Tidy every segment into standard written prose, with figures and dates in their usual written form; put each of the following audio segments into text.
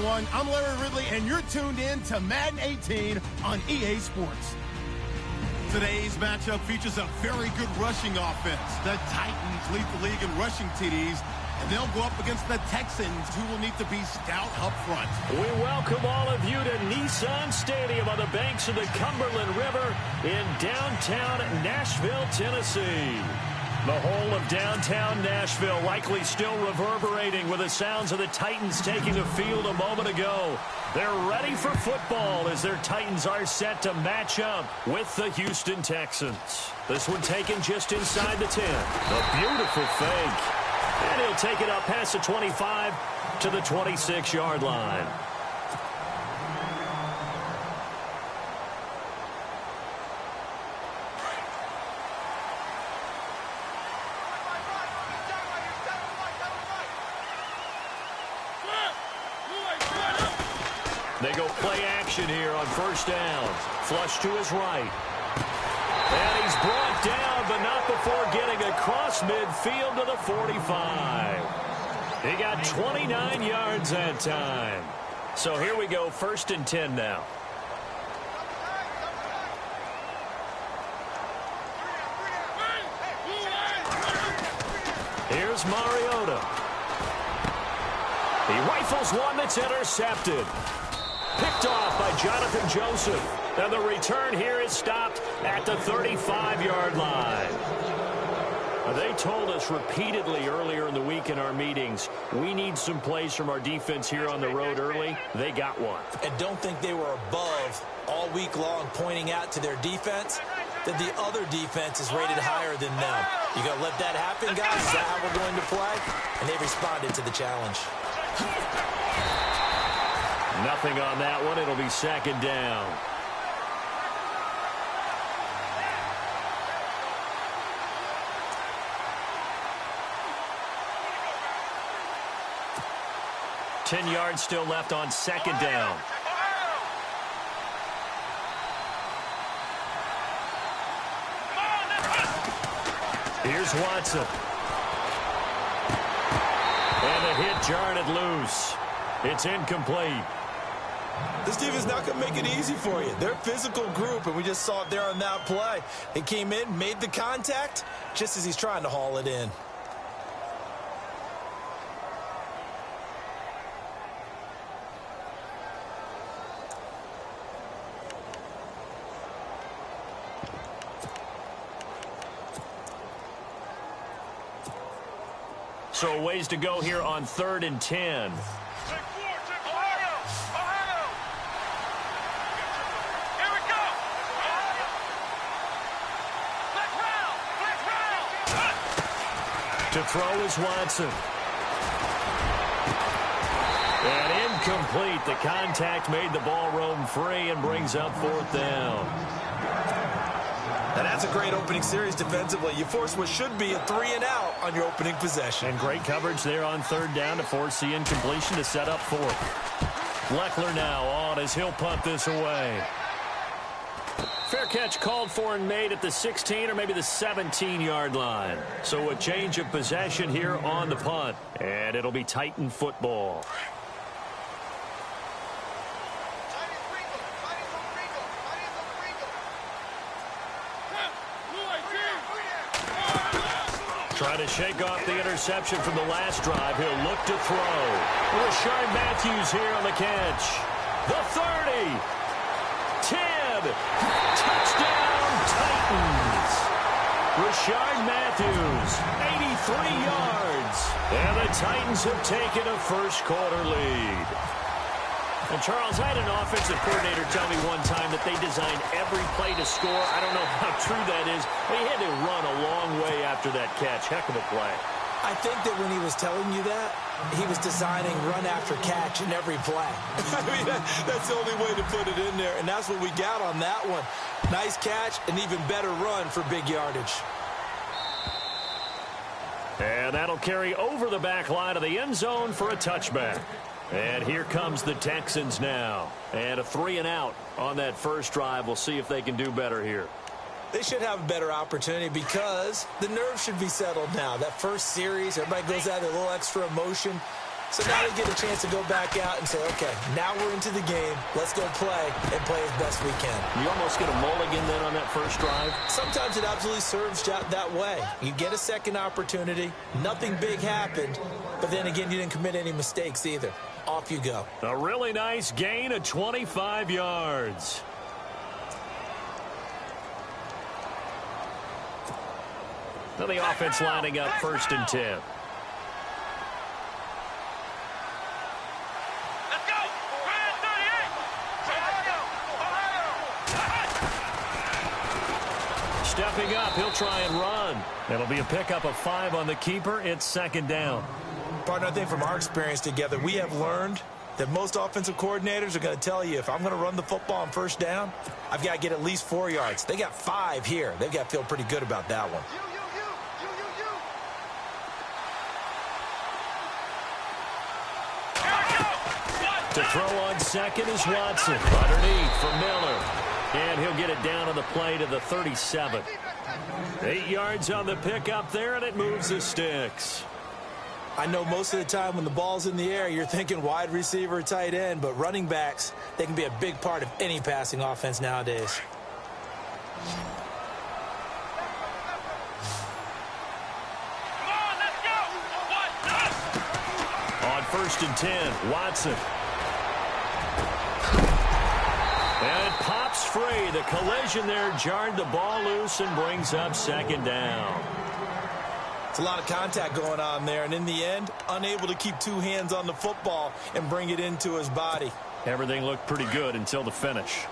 everyone. I'm Larry Ridley, and you're tuned in to Madden 18 on EA Sports. Today's matchup features a very good rushing offense. The Titans lead the league in rushing TDs, and they'll go up against the Texans, who will need to be stout up front. We welcome all of you to Nissan Stadium on the banks of the Cumberland River in downtown Nashville, Tennessee. The whole of downtown Nashville likely still reverberating with the sounds of the Titans taking the field a moment ago. They're ready for football as their Titans are set to match up with the Houston Texans. This one taken just inside the 10. A beautiful fake. And he'll take it up past the 25 to the 26-yard line. They go play action here on first down. Flush to his right. And he's brought down, but not before getting across midfield to the 45. He got 29 yards that time. So here we go, 1st and 10 now. Here's Mariota. He rifles one that's intercepted. Picked off by Jonathan Joseph. And the return here is stopped at the 35-yard line. They told us repeatedly earlier in the week in our meetings, we need some plays from our defense here on the road early. They got one. And don't think they were above all week long pointing out to their defense that the other defense is rated higher than them. You got to let that happen, guys? Is that how we're going to play? And they responded to the challenge. Nothing on that one. It'll be 2nd down. Ten yards still left on 2nd down. Here's Watson. And a hit jarred loose. It's incomplete. This defense is not going to make it easy for you. They're a physical group, and we just saw it there on that play. He came in, made the contact, just as he's trying to haul it in. So a ways to go here on 3rd and 10. To throw is Watson. And incomplete. The contact made the ball roam free and brings up 4th down. And that's a great opening series defensively. You force what should be a 3 and out on your opening possession. And great coverage there on 3rd down to force the incompletion to set up 4th. Leckler now on as he'll punt this away. Fair catch called for and made at the 16 or maybe the 17-yard line. So a change of possession here on the punt. And it'll be Titan football. Trying to shake off the interception from the last drive. He'll look to throw. Rashard Matthews here on the catch. The 30. 10. Touchdown, Titans. Rashard Matthews, 83 yards. And the Titans have taken a first-quarter lead. And, Charles, I had an offensive coordinator tell me one time that they designed every play to score. I don't know how true that is, but he had to run a long way after that catch. Heck of a play. I think that when he was telling you that, he was designing run after catch in every play. I mean, that's the only way to put it in there, and that's what we got on that one. Nice catch, and even better run for big yardage. And that'll carry over the back line of the end zone for a touchback. And here comes the Texans now. And a 3 and out on that first drive. We'll see if they can do better here. They should have a better opportunity because the nerves should be settled now. That first series, everybody goes out with a little extra emotion. So now they get a chance to go back out and say, okay, now we're into the game. Let's go play and play as best we can. You almost get a mulligan then on that first drive? Sometimes it absolutely serves that way. You get a second opportunity. Nothing big happened. But then again, you didn't commit any mistakes either. Off you go. A really nice gain of 25 yards. Now the offense lining up 1st and 10. Stepping up, he'll try and run. It'll be a pickup of 5 on the keeper. It's 2nd down. Partner, I think from our experience together, we have learned that most offensive coordinators are going to tell you, if I'm going to run the football on 1st down, I've got to get at least 4 yards. They got 5 here. They've got to feel pretty good about that one. To throw on 2nd is Watson. Underneath for Miller. And he'll get it down on the play to the 37. 8 yards on the pickup there, and it moves the sticks. I know most of the time when the ball's in the air, you're thinking wide receiver, tight end, but running backs, they can be a big part of any passing offense nowadays. On 1st and 10, Watson. And it pops free. The collision there jarred the ball loose and brings up 2nd down. It's a lot of contact going on there, and in the end, unable to keep 2 hands on the football and bring it into his body. Everything looked pretty good until the finish.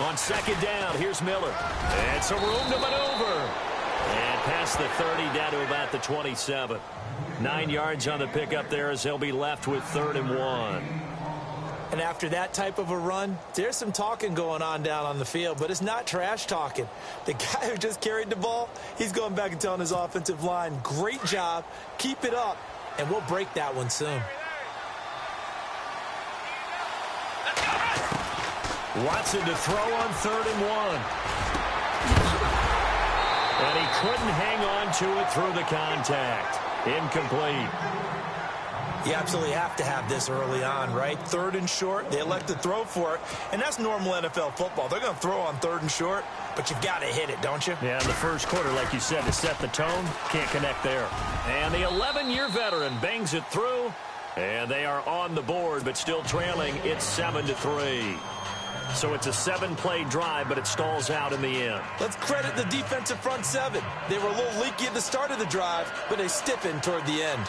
On 2nd down, here's Miller. And some room to maneuver. And past the 30, down to about the 27. 9 yards on the pickup there as they'll be left with 3rd and 1. And after that type of a run, there's some talking going on down on the field, but it's not trash talking. The guy who just carried the ball, he's going back and telling his offensive line, great job, keep it up, and we'll break that one soon. Watson to throw on 3rd and 1. And he couldn't hang on to it through the contact. Incomplete. You absolutely have to have this early on, right? 3rd and short, they elect to throw for it, and that's normal NFL football. They're going to throw on 3rd and short, but you've got to hit it, don't you? Yeah, in the first quarter, like you said, to set the tone, can't connect there. And the 11-year veteran bangs it through, and they are on the board, but still trailing. It's 7-3. So it's a 7-play drive, but it stalls out in the end. Let's credit the defensive front 7. They were a little leaky at the start of the drive, but they stiffened toward the end.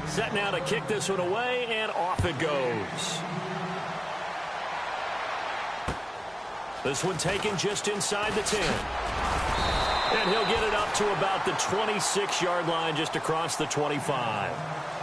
Set now to kick this one away, and off it goes. This one taken just inside the 10. And he'll get it up to about the 26-yard line, just across the 25.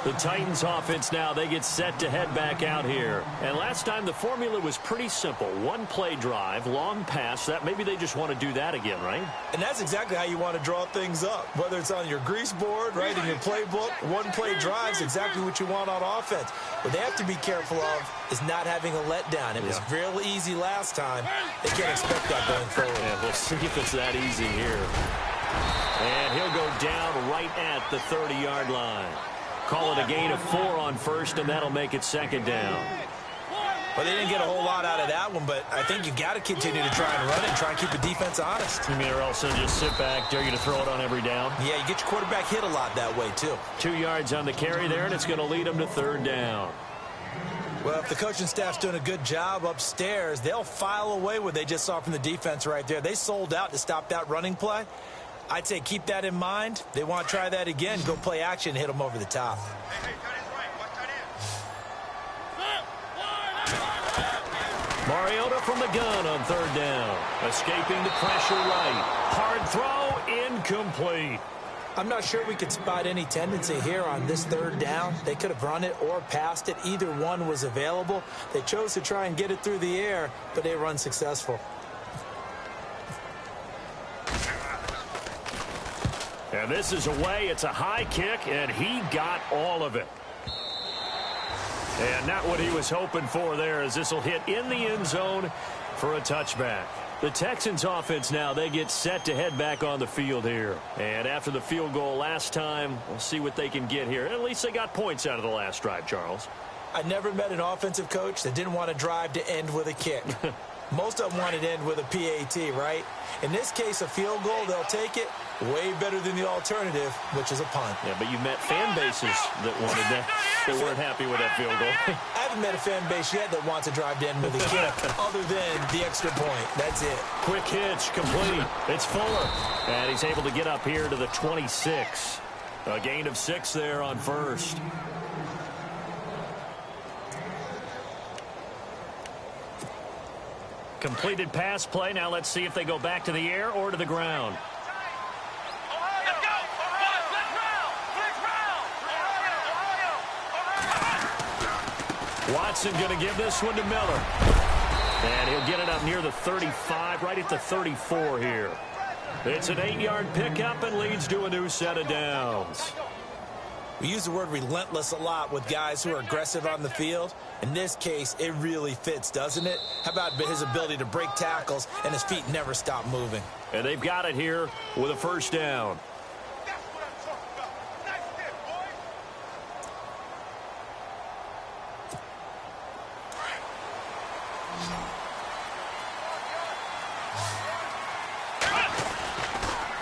The Titans offense now, they get set to head back out here. And last time the formula was pretty simple. 1-play drive, long pass. That maybe they just want to do that again, right? And that's exactly how you want to draw things up. Whether it's on your grease board, right, in your playbook, 1-play drive is exactly what you want on offense. What they have to be careful of is not having a letdown. It was real easy last time. They can't expect that going forward. Yeah, we'll see if it's that easy here. And he'll go down right at the 30-yard line. Call it a gain of 4 on 1st, and that'll make it 2nd down. Well, they didn't get a whole lot out of that one, but I think you got to continue to try and run it and try and keep the defense honest. You mean, or else they'll just sit back, dare you to throw it on every down? Yeah, you get your quarterback hit a lot that way, too. 2 yards on the carry there, and it's going to lead them to 3rd down. Well, if the coaching staff's doing a good job upstairs, they'll file away what they just saw from the defense right there. They sold out to stop that running play. I'd say keep that in mind. They want to try that again, go play action, hit them over the top. Mariota from the gun on 3rd down. Escaping the pressure right. Hard throw, incomplete. I'm not sure we could spot any tendency here on this third down. They could have run it or passed it. Either one was available. They chose to try and get it through the air, but they were unsuccessful. And this is away. It's a high kick, and he got all of it. And not what he was hoping for there, as this will hit in the end zone for a touchback. The Texans offense now, they get set to head back on the field here. And after the field goal last time, we'll see what they can get here. At least they got points out of the last drive, Charles. I never met an offensive coach that didn't want to drive to end with a kick. Most of them want to end with a PAT, right? In this case, a field goal, they'll take it. Way better than the alternative, which is a punt. Yeah, but you've met fan bases that wanted that, that weren't happy with that field goal. I haven't met a fan base yet that wants to drive to end with a kick, other than the extra point. That's it. Quick hitch, complete. It's Fuller. And he's able to get up here to the 26. A gain of 6 there on first. Completed pass play. Now let's see if they go back to the air or to the ground. Watson going to give this one to Miller. And he'll get it up near the 35, right at the 34 here. It's an 8-yard pickup and leads to a new set of downs. We use the word relentless a lot with guys who are aggressive on the field. In this case, it really fits, doesn't it? How about his ability to break tackles and his feet never stop moving? And they've got it here with a first down.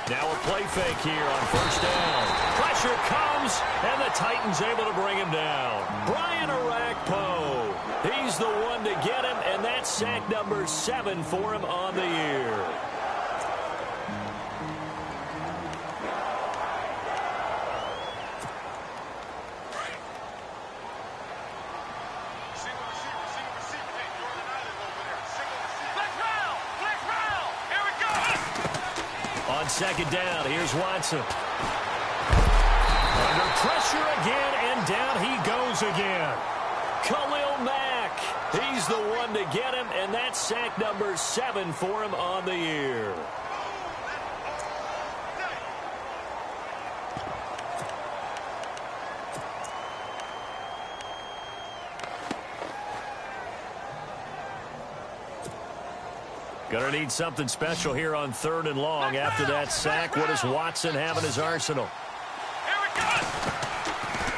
Now a play fake here on first down. Pressure comes, and the Titans able to bring him down. Brian Orakpo, he's the one to get him, and that's sack number 7 for him on the year. On second down, here's Watson. Under pressure again, and down he goes again. Khalil Mack, he's the one to get him, and that's sack number 7 for him on the year. Gonna need something special here on 3rd and long. After that sack, what does Watson have in his arsenal?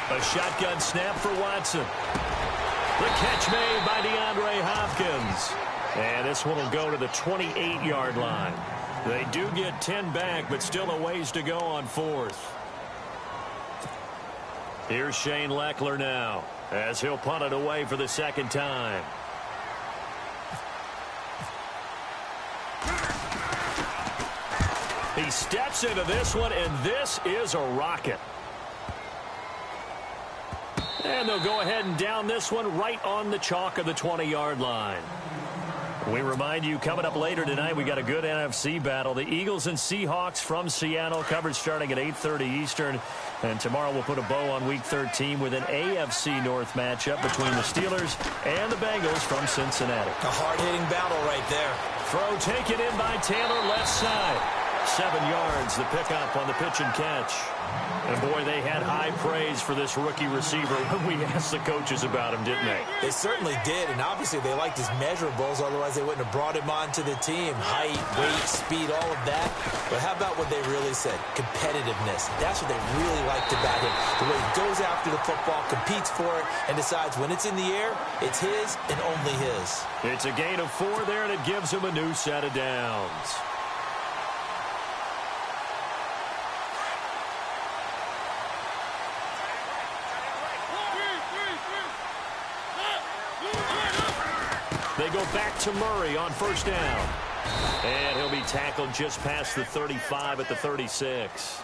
A shotgun snap for Watson. The catch made by DeAndre Hopkins. And this one will go to the 28-yard line. They do get 10 back, but still a ways to go on 4th. Here's Shane Lechler now, as he'll punt it away for the second time. He steps into this one, and this is a rocket. And they'll go ahead and down this one right on the chalk of the 20-yard line. We remind you, coming up later tonight, we got a good NFC battle. The Eagles and Seahawks from Seattle, coverage starting at 8:30 Eastern. And tomorrow we'll put a bow on Week 13 with an AFC North matchup between the Steelers and the Bengals from Cincinnati. A hard-hitting battle right there. Throw taken in by Taylor, left side. 7 yards, the pickup on the pitch and catch. And, boy, they had high praise for this rookie receiver when we asked the coaches about him, didn't they? They certainly did, and obviously they liked his measurables, otherwise they wouldn't have brought him onto the team. Height, weight, speed, all of that. But how about what they really said? Competitiveness. That's what they really liked about him. The way he goes after the football, competes for it, and decides when it's in the air, it's his and only his. It's a gain of 4 there, and it gives him a new set of downs. They go back to Murray on first down. And he'll be tackled just past the 35 at the 36.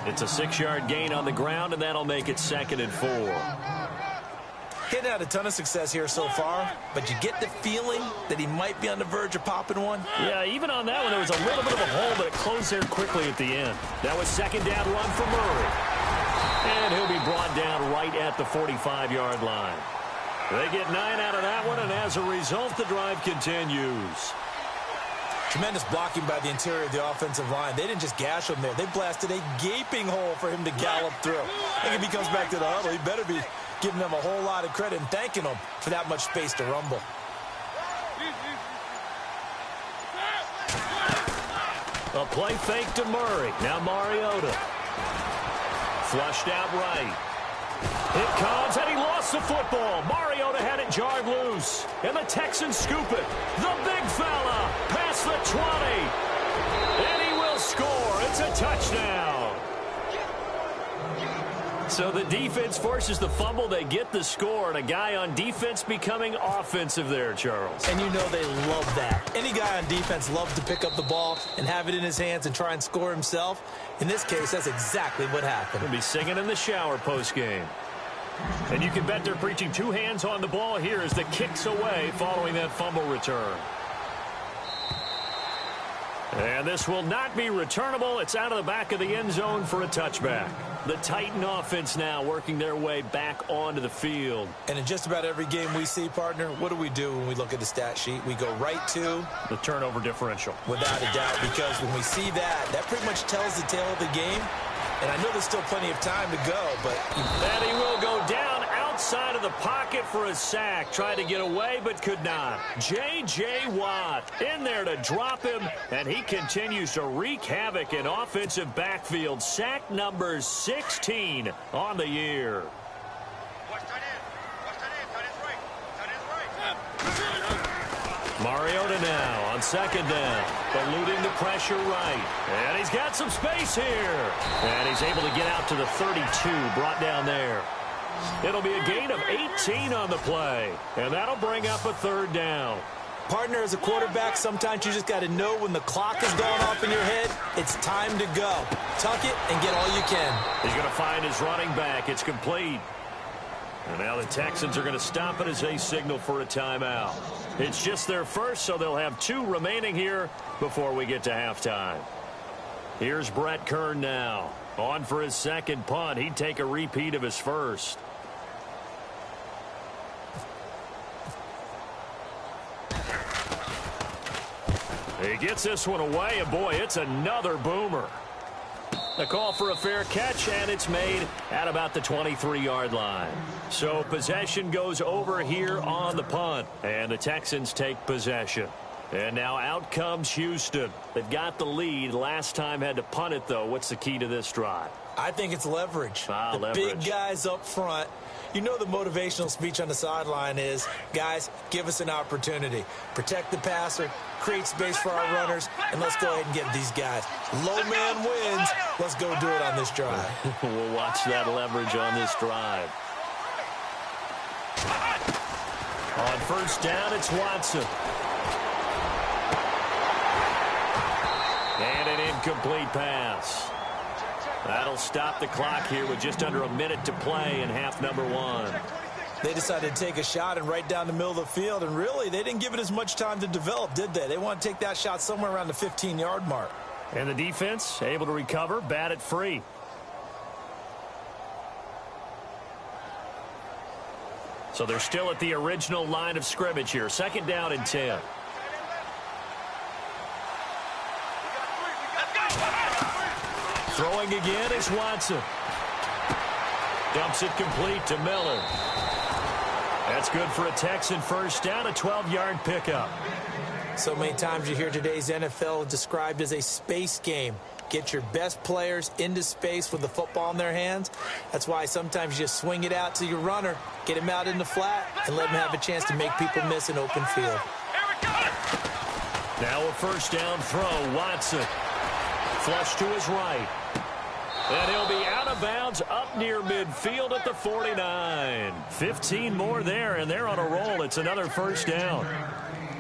It's a 6-yard gain on the ground, and that'll make it 2nd and 4. He hadn't had a ton of success here so far, but you get the feeling that he might be on the verge of popping one. Yeah, even on that one, there was a little bit of a hole, but it closed there quickly at the end. That was second down run for Murray. And he'll be brought down right at the 45-yard line. They get 9 out of that one, and as a result, the drive continues. Tremendous blocking by the interior of the offensive line. They didn't just gash him there. They blasted a gaping hole for him to gallop through. I think if he comes back to the huddle, he better be giving them a whole lot of credit and thanking them for that much space to rumble. A play fake to Murray. Now Mariota. Flushed out right. It comes, and he lost the football. Mariota had it jarred loose. And the Texans scoop it. The big fella past the 20. And he will score. It's a touchdown. So the defense forces the fumble. They get the score. And a guy on defense becoming offensive there, Charles. And you know they love that. Any guy on defense loves to pick up the ball and have it in his hands and try and score himself. In this case, that's exactly what happened. He'll be singing in the shower post-game. And you can bet they're preaching two hands on the ball here as the kick's away following that fumble return. And this will not be returnable. It's out of the back of the end zone for a touchback. The Titan offense now working their way back onto the field. And in just about every game we see, partner, what do we do when we look at the stat sheet? We go right to the turnover differential. Without a doubt, because when we see that, that pretty much tells the tale of the game. And I know there's still plenty of time to go, but... And he will go down outside of the pocket for a sack. Tried to get away, but could not. J.J. Watt in there to drop him, and he continues to wreak havoc in offensive backfield. Sack number 16 on the year. Mariota now on second down, eluding the pressure right. And he's got some space here. And he's able to get out to the 32, brought down there. It'll be a gain of 18 on the play. And that'll bring up a third down. Partner, as a quarterback, sometimes you just got to know when the clock is going off in your head, it's time to go. Tuck it and get all you can. He's going to find his running back. It's complete. And now the Texans are going to stop it as they signal for a timeout. It's just their first, so they'll have 2 remaining here before we get to halftime. Here's Brett Kern now. On for his second punt. He'd take a repeat of his first. He gets this one away, and boy, it's another boomer. A call for a fair catch, and it's made at about the 23-yard line. So possession goes over here on the punt, and the Texans take possession. And now out comes Houston. They've got the lead. Last time had to punt it, though. What's the key to this drive? I think it's leverage. Leverage. Big guys up front. You know the motivational speech on the sideline is, guys, give us an opportunity. Protect the passer, create space for our runners, and let's go ahead and get these guys. Low man wins. Let's go do it on this drive. We'll watch that leverage on this drive. On first down, it's Watson. And an incomplete pass. That'll stop the clock here with just under a minute to play in half number 1. They decided to take a shot and right down the middle of the field, and really, they didn't give it as much time to develop, did they? They want to take that shot somewhere around the 15-yard mark. And the defense able to recover, bat it free. So they're still at the original line of scrimmage here. Second down and 10. Throwing again is Watson. Dumps it complete to Miller. That's good for a Texan first down, a 12-yard pickup. So many times you hear today's NFL described as a space game. Get your best players into space with the football in their hands. That's why sometimes you just swing it out to your runner, get him out in the flat, and let him have a chance to make people miss an open field. Now a first down throw, Watson. Flush to his right. And he'll be out of bounds up near midfield at the 49. 15 more there, and they're on a roll. It's another first down.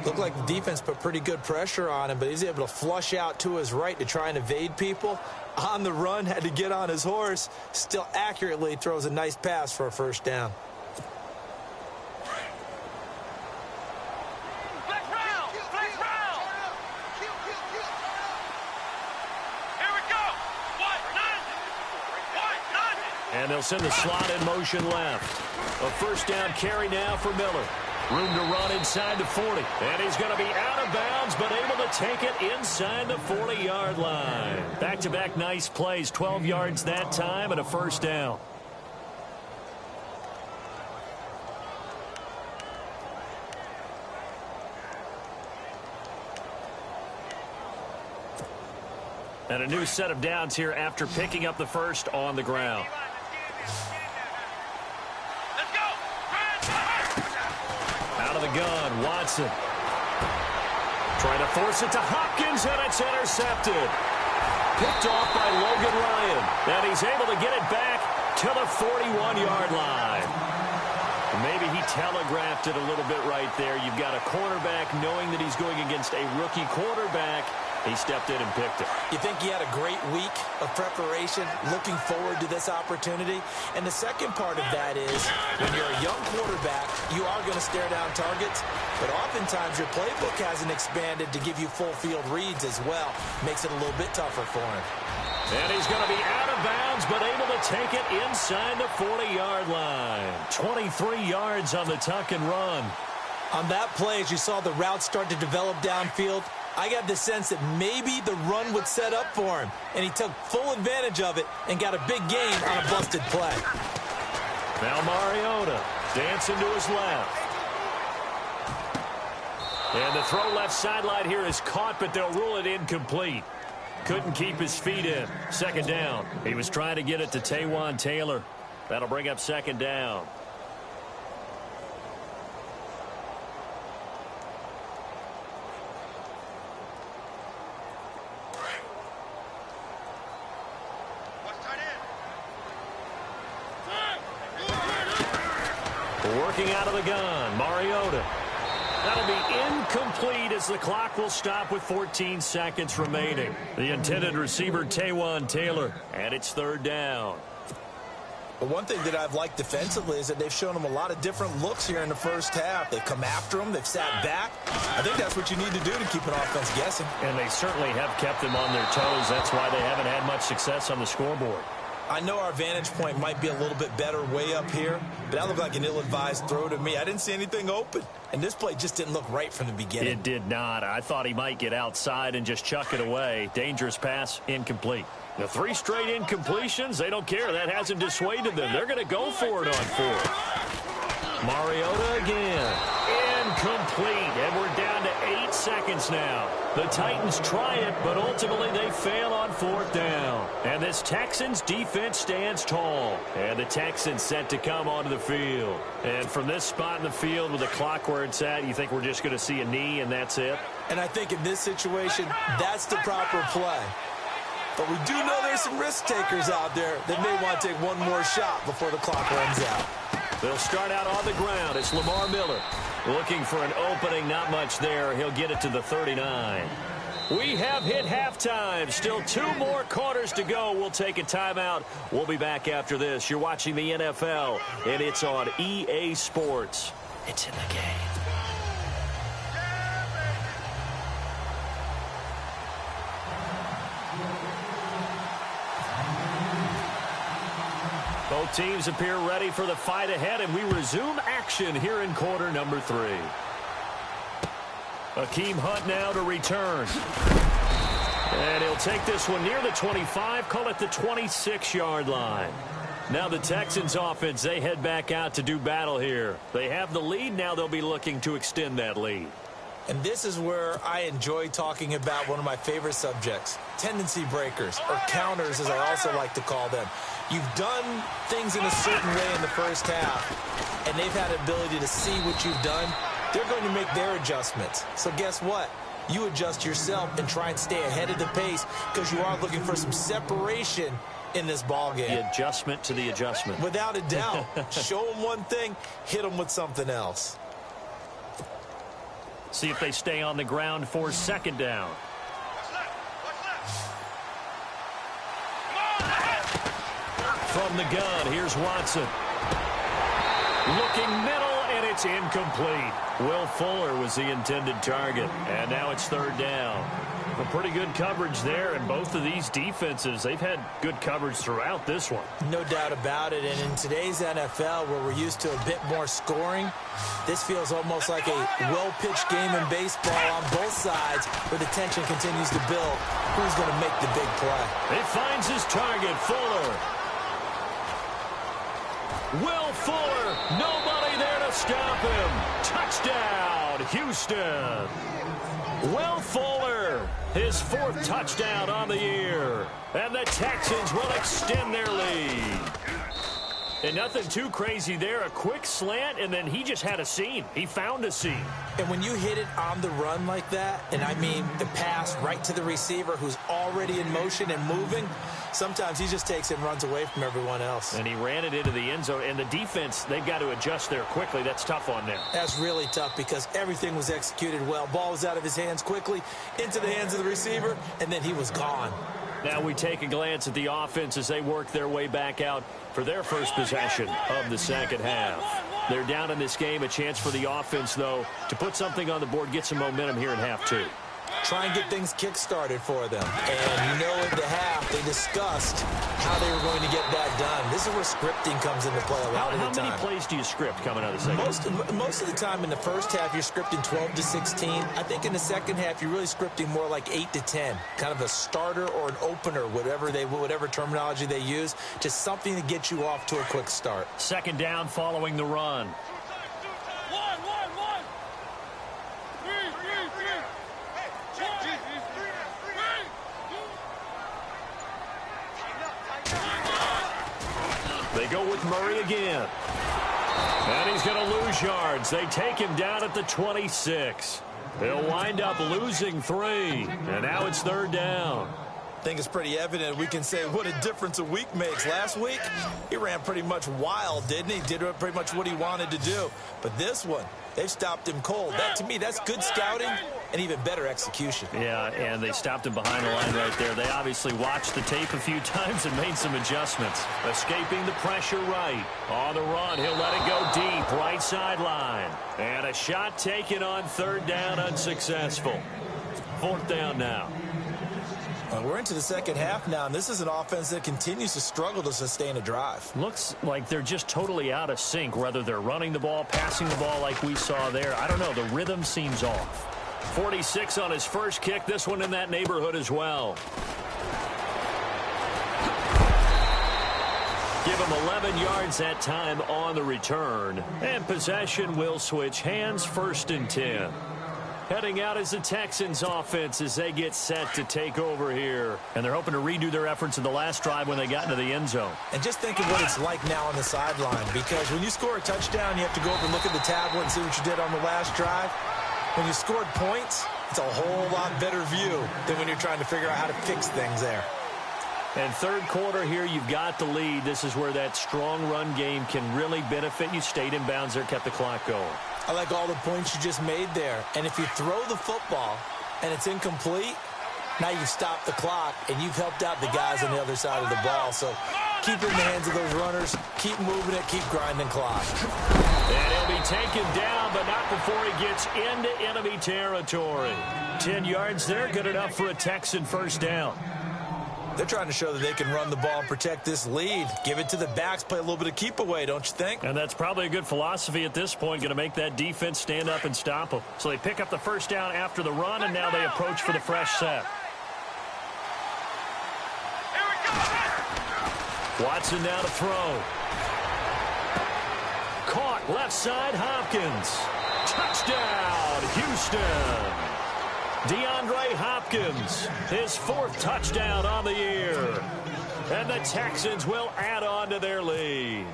Looked like the defense put pretty good pressure on him, but he's able to flush out to his right to try and evade people. On the run, had to get on his horse. Still accurately throws a nice pass for a first down. And they'll send the slot in motion left. A first down carry now for Miller. Room to run inside the 40. And he's going to be out of bounds, but able to take it inside the 40-yard line. Back-to-back nice plays, 12 yards that time and a first down. And a new set of downs here after picking up the first on the ground. Out of the gun, Watson. Trying to force it to Hopkins, and it's intercepted. Picked off by Logan Ryan. And he's able to get it back to the 41-yard line. Maybe he telegraphed it a little bit right there. You've got a cornerback knowing that he's going against a rookie quarterback. He stepped in and picked it. You think he had a great week of preparation, looking forward to this opportunity? And the second part of that is, when you're a young quarterback, you are going to stare down targets, but oftentimes your playbook hasn't expanded to give you full field reads as well. Makes it a little bit tougher for him. And he's going to be out of bounds, but able to take it inside the 40-yard line. 23 yards on the tuck and run. On that play, as you saw the route start to develop downfield, I got the sense that maybe the run would set up for him, and he took full advantage of it and got a big gain on a busted play. Now Mariota dancing to his left. And the throw left sideline here is caught, but they'll rule it incomplete. Couldn't keep his feet in. Second down. He was trying to get it to Taywan Taylor. That'll bring up second down. Working out of the gun, Mariota. That'll be incomplete as the clock will stop with 14 seconds remaining. The intended receiver, Taywan Taylor, and it's third down. But one thing that I've liked defensively is that they've shown him a lot of different looks here in the first half. They've come after him. They've sat back. I think that's what you need to do to keep an offense guessing. And they certainly have kept them on their toes. That's why they haven't had much success on the scoreboard. I know our vantage point might be a little bit better way up here, but that looked like an ill-advised throw to me. I didn't see anything open, and this play just didn't look right from the beginning. It did not. I thought he might get outside and just chuck it away. Dangerous pass, incomplete. The 3 straight incompletions, they don't care. That hasn't dissuaded them. They're going to go for it on 4th. Mariota again. Incomplete, and we're down to 8 seconds now. The Titans try it, but ultimately they fail on 4th down. And this Texans defense stands tall. And the Texans set to come onto the field. And from this spot in the field with the clock where it's at, you think we're just going to see a knee and that's it? And I think in this situation, that's the proper play. But we do know there's some risk takers out there that may want to take one more shot before the clock runs out. They'll start out on the ground. It's Lamar Miller. Looking for an opening, not much there. He'll get it to the 39. We have hit halftime. Still 2 more quarters to go. We'll take a timeout. We'll be back after this. You're watching the NFL, and it's on EA Sports. It's in the game. Both teams appear ready for the fight ahead, and we resume action here in quarter number 3. Akeem Hunt now to return. And he'll take this one near the 25, call it the 26-yard line. Now the Texans offense, they head back out to do battle here. They have the lead, now they'll be looking to extend that lead. And this is where I enjoy talking about one of my favorite subjects, tendency breakers, or counters as I also like to call them. You've done things in a certain way in the first half, and they've had the ability to see what you've done. They're going to make their adjustments. So guess what? You adjust yourself and try and stay ahead of the pace because you are looking for some separation in this ball game. The adjustment to the adjustment. Without a doubt. Show them one thing, hit them with something else. See if they stay on the ground for second down. From the gun, here's Watson. Looking middle, and it's incomplete. Will Fuller was the intended target, and now it's third down. Well, pretty good coverage there, and both of these defenses, they've had good coverage throughout this one. No doubt about it, and in today's NFL, where we're used to a bit more scoring, this feels almost like a well-pitched game in baseball on both sides, where the tension continues to build. Who's going to make the big play? He finds his target, Fuller. Will Fuller, nobody there to stop him. Touchdown, Houston. Will Fuller, his 4th touchdown on the year. And the Texans will extend their lead. And nothing too crazy there. A quick slant, and then he just had a seam. He found a seam. And when you hit it on the run like that, and I mean the pass right to the receiver who's already in motion and moving, sometimes he just takes it and runs away from everyone else. And he ran it into the end zone. And the defense, they've got to adjust there quickly. That's tough on them. That's really tough because everything was executed well. Ball was out of his hands quickly, into the hands of the receiver, and then he was gone. Now we take a glance at the offense as they work their way back out for their first possession of the second half. They're down in this game. A chance for the offense, though, to put something on the board, get some momentum here in half 2. Try and get things kick-started for them. And you know, in the half, they discussed how they were going to get that done. This is where scripting comes into play a lot of the time. How many plays do you script coming out of the second? Most of the time in the first half, you're scripting 12 to 16. I think in the second half, you're really scripting more like 8 to 10. Kind of a starter or an opener, whatever terminology they use, just something to get you off to a quick start. Second down following the run. They go with Murray again. And he's going to lose yards. They take him down at the 26. He'll wind up losing 3. And now it's 3rd down. I think it's pretty evident. We can say what a difference a week makes. Last week, he ran pretty much wild, didn't he? Did pretty much what he wanted to do. But this one, they've stopped him cold. That, to me, that's good scouting and even better execution. Yeah, and they stopped him behind the line right there. They obviously watched the tape a few times and made some adjustments. Escaping the pressure right. On the run, he'll let it go deep, right sideline. And a shot taken on 3rd down, unsuccessful. 4th down now. We're into the second half now, and this is an offense that continues to struggle to sustain a drive. Looks like they're just totally out of sync, whether they're running the ball, passing the ball like we saw there. I don't know. The rhythm seems off. 46 on his first kick. This one in that neighborhood as well. Give him 11 yards that time on the return. And possession will switch hands, 1st and 10. Heading out is the Texans offense as they get set to take over here. And they're hoping to redo their efforts in the last drive when they got into the end zone. And just think of what it's like now on the sideline, because when you score a touchdown, you have to go over and look at the tablet and see what you did on the last drive. When you scored points, it's a whole lot better view than when you're trying to figure out how to fix things there. And 3rd quarter here, you've got the lead. This is where that strong run game can really benefit you. Stayed in bounds there, kept the clock going. I like all the points you just made there. And if you throw the football and it's incomplete, now you've stopped the clock and you've helped out the guys on the other side of the ball. So keep it in the hands of those runners. Keep moving it. Keep grinding clock. And he'll be taken down, but not before he gets into enemy territory. 10 yards there, good enough for a Texan 1st down. They're trying to show that they can run the ball and protect this lead. Give it to the backs, play a little bit of keep away, don't you think? And that's probably a good philosophy at this point, going to make that defense stand up and stop them. So they pick up the 1st down after the run, and now they approach for the fresh set. Watson now to throw. Caught left side, Hopkins. Touchdown, Houston. DeAndre Hopkins, his 4th touchdown on the year. And the Texans will add on to their lead.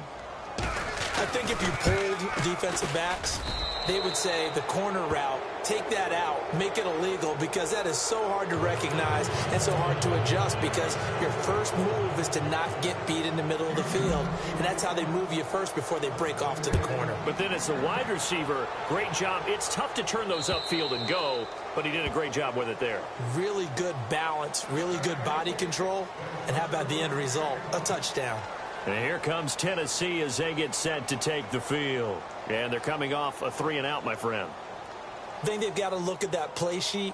I think if you pulled defensive backs, they would say the corner route, take that out, make it illegal, because that is so hard to recognize and so hard to adjust, because your first move is to not get beat in the middle of the field. And that's how they move you first before they break off to the corner. But then as a wide receiver, great job. It's tough to turn those upfield and go, but he did a great job with it there. Really good balance, really good body control. And how about the end result? A touchdown. And here comes Tennessee as they get set to take the field. And they're coming off a 3-and-out, my friend. I think they've got to look at that play sheet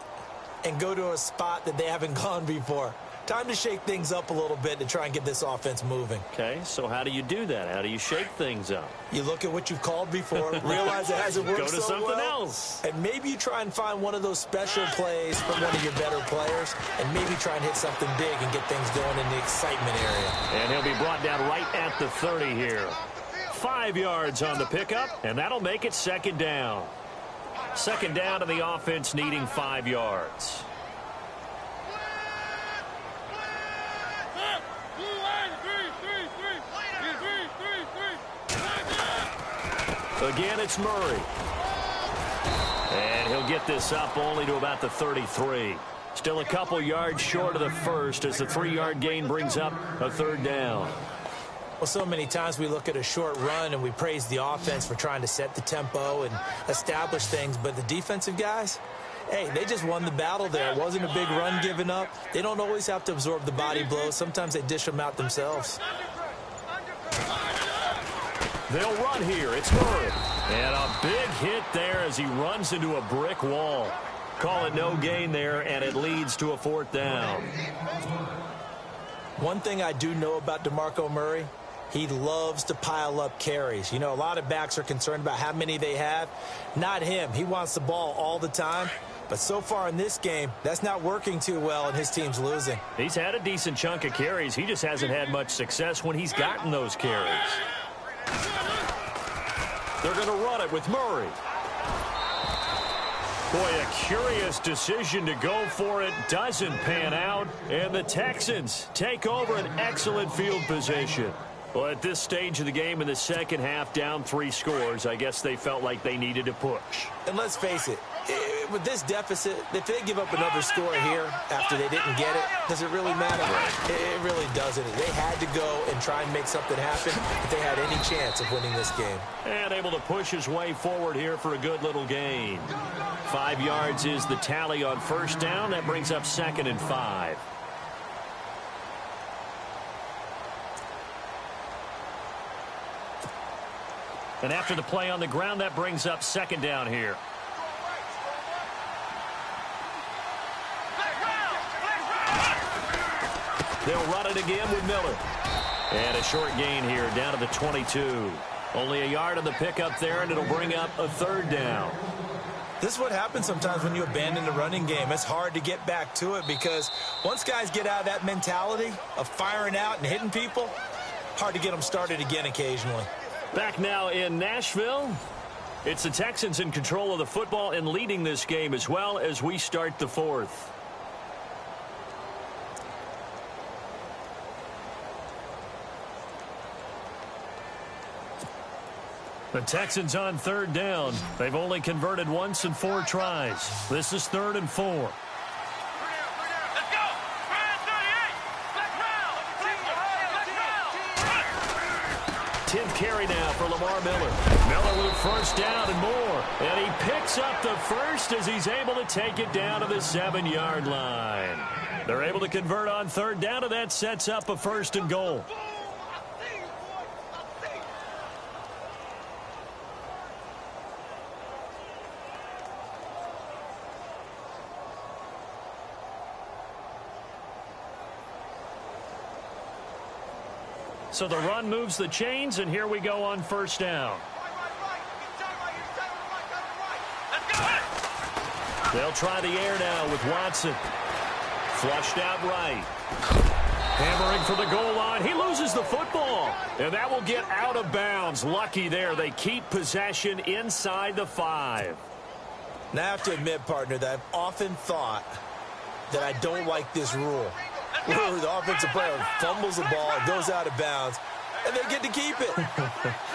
and go to a spot that they haven't gone before. Time to shake things up a little bit to try and get this offense moving. Okay, so how do you do that? How do you shake things up? You look at what you've called before, realize it hasn't worked Go to so something well, else. and maybe you try and find one of those special plays from one of your better players, and maybe try and hit something big and get things going in the excitement area. And he'll be brought down right at the 30 here. 5 yards on the pickup, and that'll make it 2nd down. 2nd down to the offense needing 5 yards. Again, it's Murray. And he'll get this up only to about the 33. Still a couple yards short of the first as the 3-yard gain brings up a 3rd down. Well, so many times we look at a short run and we praise the offense for trying to set the tempo and establish things, but the defensive guys, hey, they just won the battle there. It wasn't a big run given up. They don't always have to absorb the body blows. Sometimes they dish them out themselves. They'll run here. It's Murray. And a big hit there as he runs into a brick wall. Call it no gain there, and it leads to a 4th down. One thing I do know about DeMarco Murray, he loves to pile up carries. You know, a lot of backs are concerned about how many they have. Not him. He wants the ball all the time. But so far in this game, that's not working too well, and his team's losing. He's had a decent chunk of carries. He just hasn't had much success when he's gotten those carries. They're going to run it with Murray. Boy, a curious decision to go for it. Doesn't pan out. And the Texans take over an excellent field position. Well, at this stage of the game in the second half, down 3 scores, I guess they felt like they needed to push. And let's face it, with this deficit, if they give up another score here after they didn't get it, does it really matter? Right. It really doesn't. They had to go and try and make something happen if they had any chance of winning this game. And able to push his way forward here for a good little gain. 5 yards is the tally on 1st down. That brings up 2nd and 5. And after the play on the ground, that brings up 2nd down here. They'll run it again with Miller. And a short gain here down to the 22. Only a yard on the pickup there, and it'll bring up a 3rd down. This is what happens sometimes when you abandon the running game. It's hard to get back to it because once guys get out of that mentality of firing out and hitting people, hard to get them started again occasionally. Back now in Nashville. It's the Texans in control of the football and leading this game as well as we start the 4th. The Texans on 3rd down. They've only converted once in 4 tries. This is 3rd and 4. 10th carry now for Lamar Miller. Miller with 1st down and more. And he picks up the 1st as he's able to take it down to the 7-yard line. They're able to convert on 3rd down, and that sets up a 1st and goal. So the run moves the chains, and here we go on 1st down. They'll try the air now with Watson. Flushed out right. Hammering for the goal line. He loses the football, and that will get out of bounds. Lucky there. They keep possession inside the 5. Now I have to admit, partner, that I've often thought that I don't like this rule. Where the offensive player fumbles the ball, goes out of bounds, and they get to keep it.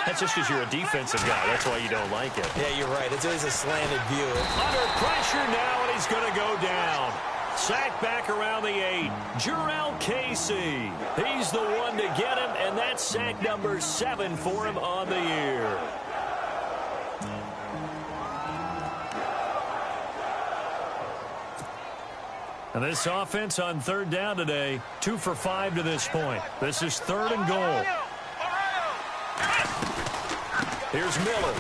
That's just because you're a defensive guy. That's why you don't like it. Yeah, you're right. It's always a slanted view. Under pressure now, and he's going to go down. Sacked back around the 8. Jurrell Casey. He's the one to get him, and that's sack number 7 for him on the year. And this offense on 3rd down today, 2 for 5 to this point. This is 3rd and goal. Here's Miller.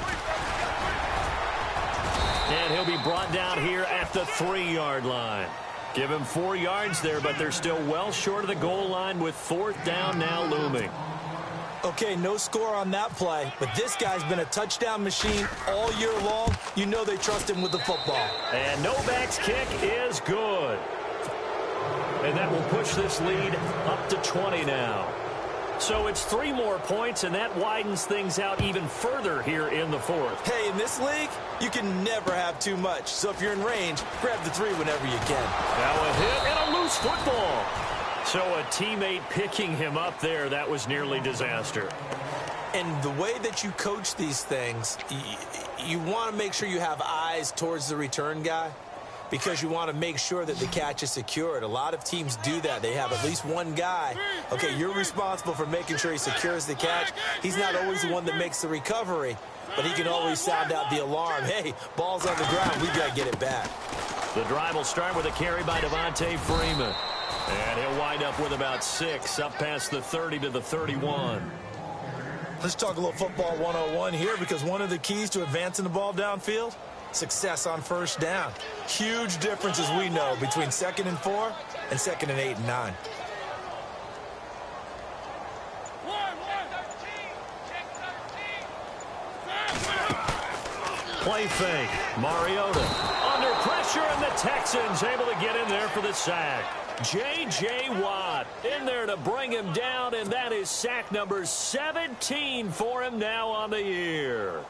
And he'll be brought down here at the 3-yard line. Give him 4 yards there, but they're still well short of the goal line with 4th down now looming. Okay, no score on that play, but this guy's been a touchdown machine all year long. You know they trust him with the football. And Novak's kick is good. And that will push this lead up to 20 now. So it's 3 more points, and that widens things out even further here in the 4th. Hey, in this league, you can never have too much. So if you're in range, grab the 3 whenever you can. Now a hit and a loose football. So a teammate picking him up there, that was nearly disaster. And the way that you coach these things, you want to make sure you have eyes towards the return guy because you want to make sure that the catch is secured. A lot of teams do that. They have at least one guy. Okay, you're responsible for making sure he secures the catch. He's not always the one that makes the recovery, but he can always sound out the alarm. Hey, ball's on the ground. We got to get it back. The drive will start with a carry by Devontae Freeman. And he'll wind up with about 6 up past the 30 to the 31. Let's talk a little football 101 here because one of the keys to advancing the ball downfield, success on first down. Huge difference, as we know, between 2nd and 4 and 2nd and 8 and 9. Play fake. Mariota under pressure, and the Texans able to get in there for the sack. J.J. Watt in there to bring him down, and that is sack number 17 for him now on the year.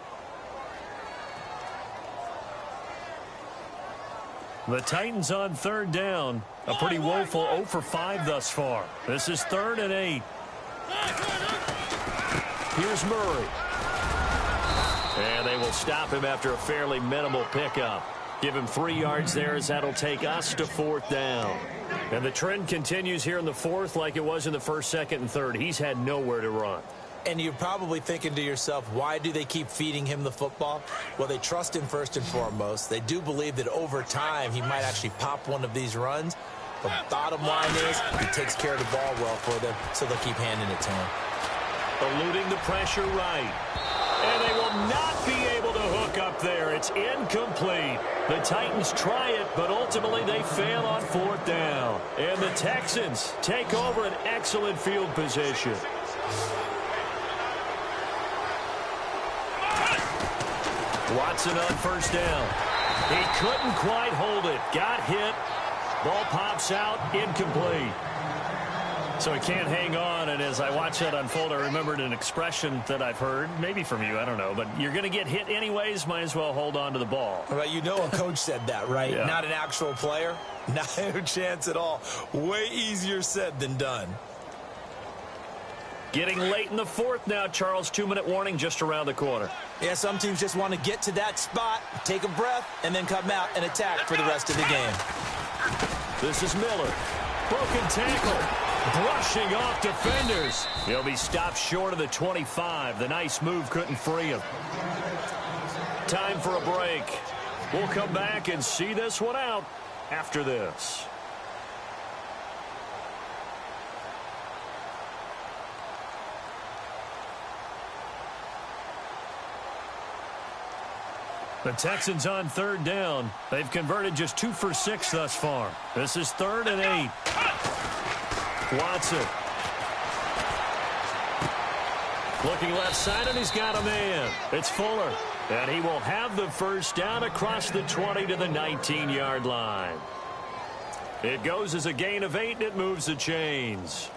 The Titans on 3rd down. A pretty woeful 0 for 5 thus far. This is 3rd and 8. Here's Murray. And they will stop him after a fairly minimal pickup. Give him 3 yards there as that'll take us to 4th down. And the trend continues here in the 4th like it was in the 1st, 2nd, and 3rd. He's had nowhere to run. And you're probably thinking to yourself, why do they keep feeding him the football? Well, they trust him first and foremost. They do believe that over time he might actually pop one of these runs. But bottom line is he takes care of the ball well for them, so they'll keep handing it to him. Eluding the pressure right. And they will not be able to hook up there. It's incomplete. The Titans try it, but ultimately they fail on 4th down. And the Texans take over an excellent field position. Watson on 1st down. He couldn't quite hold it. Got hit. Ball pops out. Incomplete. So he can't hang on, and as I watch that unfold, I remembered an expression that I've heard, maybe from you, I don't know, but you're going to get hit anyways, might as well hold on to the ball. Well, you know a coach said that, right? Yeah. Not an actual player. No chance at all. Way easier said than done. Getting late in the 4th now, Charles. 2-minute warning just around the corner. Yeah, some teams just want to get to that spot, take a breath, and then come out and attack for the rest of the game. This is Miller. Broken tackle. Brushing off defenders. He'll be stopped short of the 25. The nice move couldn't free him. Time for a break. We'll come back and see this one out after this. The Texans on 3rd down. They've converted just 2 for 6 thus far. This is 3rd and 8. Watson. Looking left side, and he's got a man. It's Fuller. And he will have the 1st down across the 20 to the 19-yard line. It goes as a gain of 8, and it moves the chains.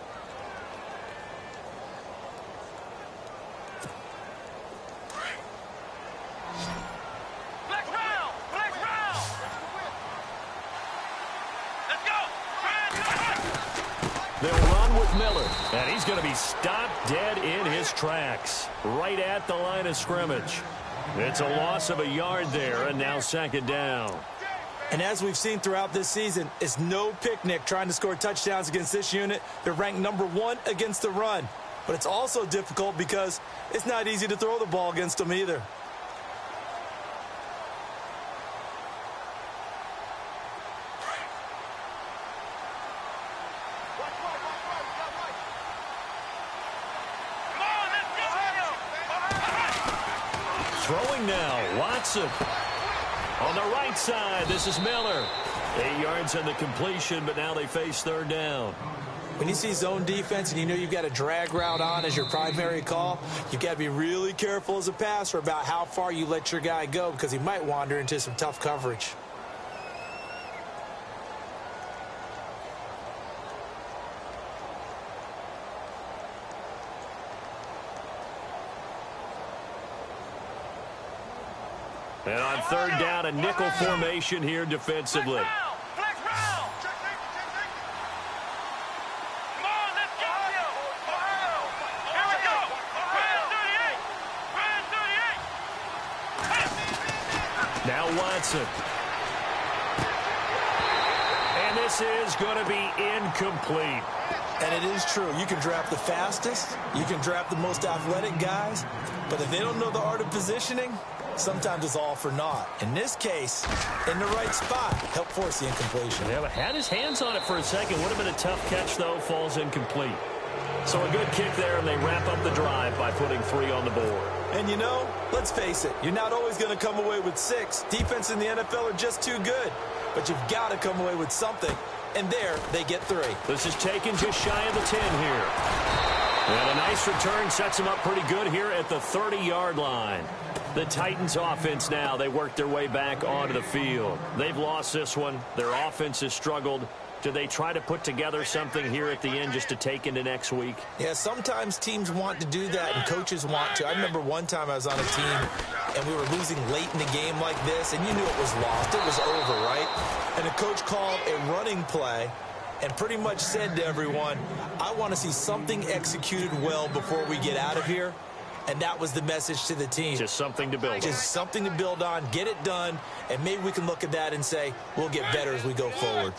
They'll run with Miller, and he's going to be stopped dead in his tracks, right at the line of scrimmage. It's a loss of a yard there, and now 2nd down. And as we've seen throughout this season, it's no picnic trying to score touchdowns against this unit. They're ranked number 1 against the run. But it's also difficult because it's not easy to throw the ball against them either. Throwing now, Watson. On the right side, this is Miller. 8 yards on the completion, but now they face third down. When you see zone defense and you know you've got a drag route on as your primary call, you've got to be really careful as a passer about how far you let your guy go because he might wander into some tough coverage. And on third down, a nickel formation here defensively. Now Watson. And this is going to be incomplete. And it is true. You can draft the fastest. You can draft the most athletic guys. But if they don't know the art of positioning, sometimes it's all for naught. In this case, in the right spot, help force the incompletion. Yeah, but had his hands on it for a second. Would have been a tough catch, though. Falls incomplete. So a good kick there, and they wrap up the drive by putting 3 on the board. And you know, let's face it, you're not always going to come away with 6. Defense in the NFL are just too good. But you've got to come away with something. And there, they get 3. This is taken just shy of the 10 here. And a nice return sets them up pretty good here at the 30-yard line. The Titans offense now, they work their way back onto the field. They've lost this one. Their offense has struggled. Do they try to put together something here at the end just to take into next week? Yeah, sometimes teams want to do that and coaches want to. I remember one time I was on a team and we were losing late in the game like this, and you knew it was lost. It was over, right? And the coach called a running play and pretty much said to everyone, I want to see something executed well before we get out of here. And that was the message to the team. Just something to build on. Just something to build on, get it done, and maybe we can look at that and say, we'll get better as we go forward.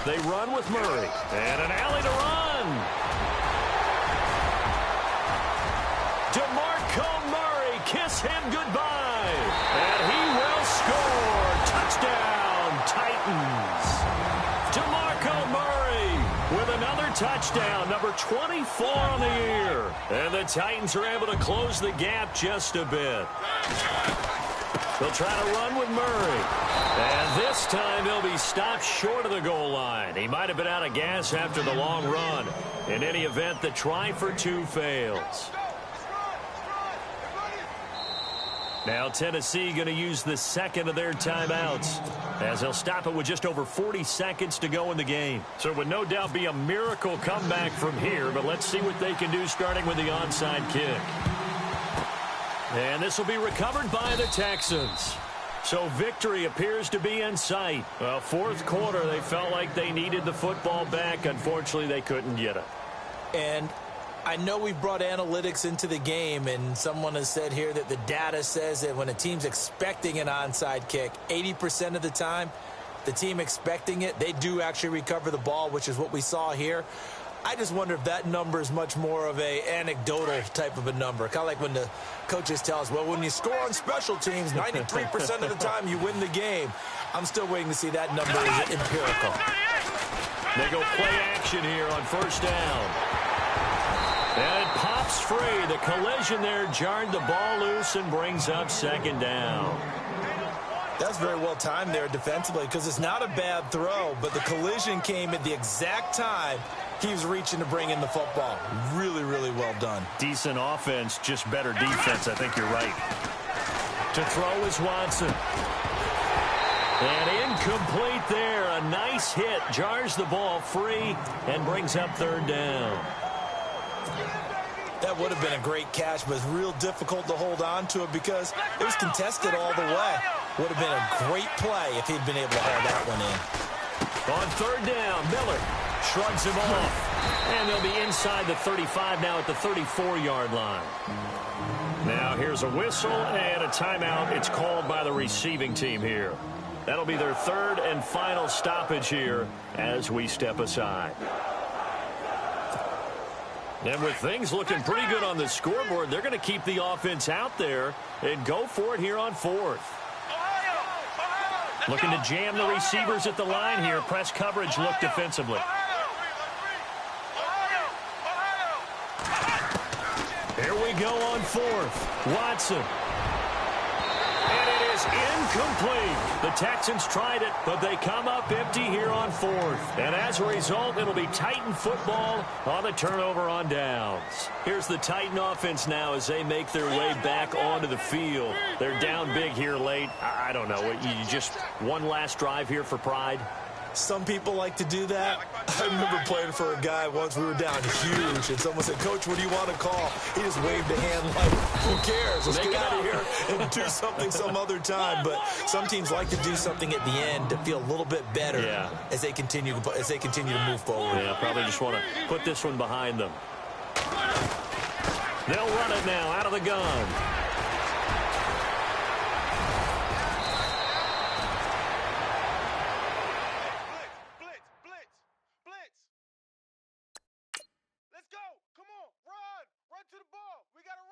They run with Murray. And an alley to run. DeMarco Murray, kiss him goodbye. And he will score. Touchdown, Titans. DeMarco Murray with another touchdown, number 24 on the year. And the Titans are able to close the gap just a bit. They'll try to run with Murray. And this time he'll be stopped short of the goal line. He might have been out of gas after the long run. In any event, the try for 2 fails. Now Tennessee going to use the second of their timeouts as they'll stop it with just over 40 seconds to go in the game. So it would no doubt be a miracle comeback from here, but let's see what they can do starting with the onside kick. And this will be recovered by the Texans. So victory appears to be in sight. Well, fourth quarter, they felt like they needed the football back. Unfortunately, they couldn't get it. And I know we've brought analytics into the game, and someone has said here that the data says that when a team's expecting an onside kick, 80% of the time, the team expecting it, they do actually recover the ball, which is what we saw here. I just wonder if that number is much more of a anecdotal type of a number. Kind of like when the coaches tell us, well, when you score on special teams, 93% of the time you win the game. I'm still waiting to see that number is empirical. They go play action here on first down. And it pops free. The collision there jarred the ball loose and brings up second down. That's very well timed there defensively because it's not a bad throw, but the collision came at the exact time he was reaching to bring in the football. Really, really well done. Decent offense, just better defense. I think you're right. To throw is Watson. And incomplete there. A nice hit. Jars the ball free and brings up third down. That would have been a great catch, but it's real difficult to hold on to it because it was contested all the way. Would have been a great play if he'd been able to hold that one in. On third down, Miller shrugs him off. And they'll be inside the 35 now at the 34-yard line. Now here's a whistle and a timeout. It's called by the receiving team here. That'll be their third and final stoppage here as we step aside. And with things looking pretty good on the scoreboard, they're going to keep the offense out there and go for it here on fourth. Looking to jam the receivers at the line here. Press coverage look defensively. Here we go on fourth. Watson. And it is incomplete. The Texans tried it, but they come up empty here on fourth. And as a result, it'll be Titan football on the turnover on downs. Here's the Titan offense now as they make their way back onto the field. They're down big here late. I don't know. You just one last drive here for pride? Some people like to do that. I remember playing for a guy once. We were down huge, and someone said, "Coach, what do you want to call?" He just waved a hand like, "Who cares? Let's get out of here and do something some other time." But some teams like to do something at the end to feel a little bit better as they continue to move forward. Yeah, probably just want to put this one behind them. They'll run it now out of the gun. Let's go. Come on. Run to the ball. We got to